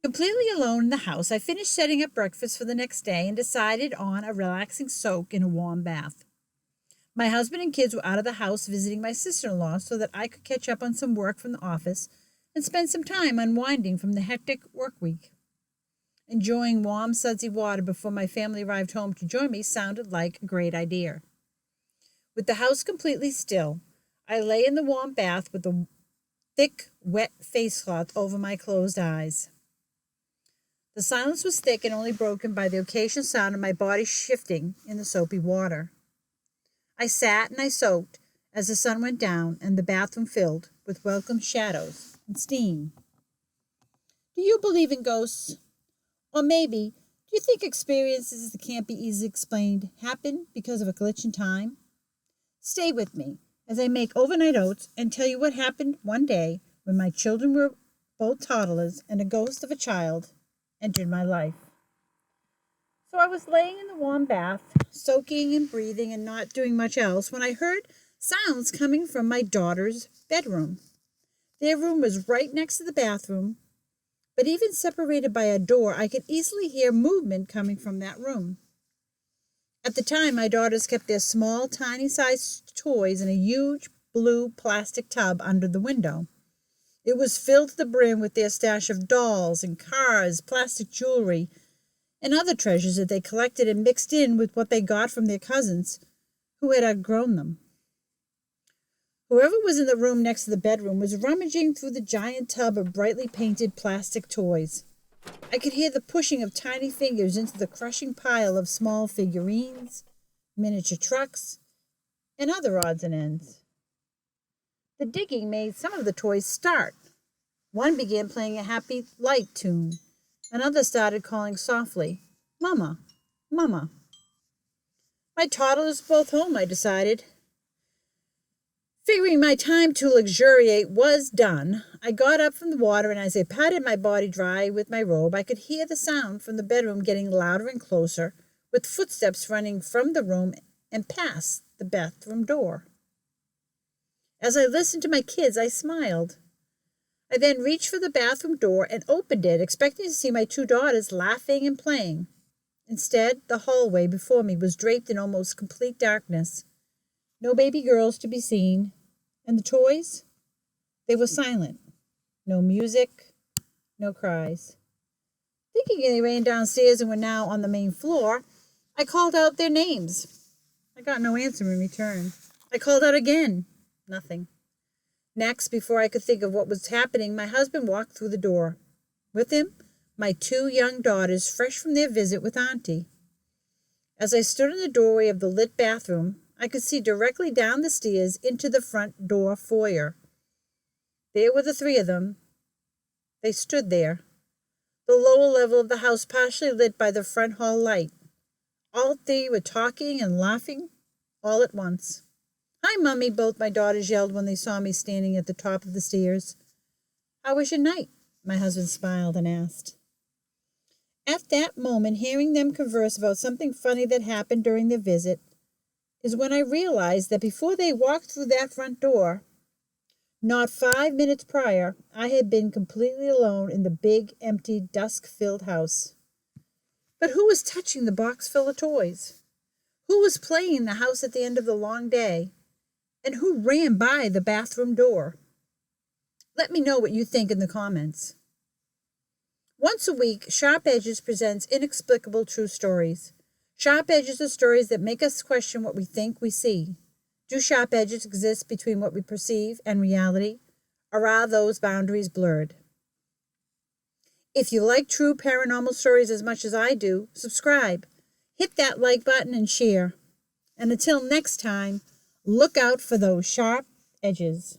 Completely alone in the house, I finished setting up breakfast for the next day and decided on a relaxing soak in a warm bath. My husband and kids were out of the house visiting my sister-in-law so that I could catch up on some work from the office and spend some time unwinding from the hectic work week. Enjoying warm, sudsy water before my family arrived home to join me sounded like a great idea. With the house completely still, I lay in the warm bath with a thick, wet face cloth over my closed eyes. The silence was thick and only broken by the occasional sound of my body shifting in the soapy water. I sat and I soaked as the sun went down and the bathroom filled with welcome shadows and steam. Do you believe in ghosts? Or maybe, do you think experiences that can't be easily explained happen because of a glitch in time? Stay with me as I make overnight oats and tell you what happened one day when my children were both toddlers and a ghost of a child entered my life. So I was laying in the warm bath, soaking and breathing and not doing much else when I heard sounds coming from my daughter's bedroom. Their room was right next to the bathroom, but even separated by a door, I could easily hear movement coming from that room. At the time, my daughters kept their small, tiny-sized toys in a huge blue plastic tub under the window. It was filled to the brim with their stash of dolls and cars, plastic jewelry, and other treasures that they collected and mixed in with what they got from their cousins, who had outgrown them. Whoever was in the room next to the bedroom was rummaging through the giant tub of brightly painted plastic toys. I could hear the pushing of tiny fingers into the crushing pile of small figurines, miniature trucks, and other odds and ends. The digging made some of the toys start. One began playing a happy light tune. Another started calling softly, "Mama, Mama." My toddlers were both home, I decided. Figuring my time to luxuriate was done, I got up from the water, and as I patted my body dry with my robe, I could hear the sound from the bedroom getting louder and closer, with footsteps running from the room and past the bathroom door. As I listened to my kids, I smiled. I then reached for the bathroom door and opened it, expecting to see my two daughters laughing and playing. Instead, the hallway before me was draped in almost complete darkness. No baby girls to be seen. And the toys? They were silent. No music, no cries. Thinking they ran downstairs and were now on the main floor, I called out their names. I got no answer in return. I called out again. Nothing. Next, before I could think of what was happening, my husband walked through the door. With him, my two young daughters, fresh from their visit with Auntie. As I stood in the doorway of the lit bathroom, I could see directly down the stairs into the front door foyer. There were the three of them. They stood there, the lower level of the house partially lit by the front hall light. All three were talking and laughing all at once. "Hi, Mummy," both my daughters yelled when they saw me standing at the top of the stairs. "How was your night?" my husband smiled and asked. At that moment, hearing them converse about something funny that happened during their visit, is when I realized that before they walked through that front door, not 5 minutes prior, I had been completely alone in the big, empty, dusk-filled house. But who was touching the box full of toys? Who was playing in the house at the end of the long day? And who ran by the bathroom door? Let me know what you think in the comments. Once a week, Sharp Edges presents inexplicable true stories. Sharp Edges are stories that make us question what we think we see. Do sharp edges exist between what we perceive and reality, or are those boundaries blurred? If you like true paranormal stories as much as I do, subscribe, hit that like button, and share. And until next time, look out for those sharp edges.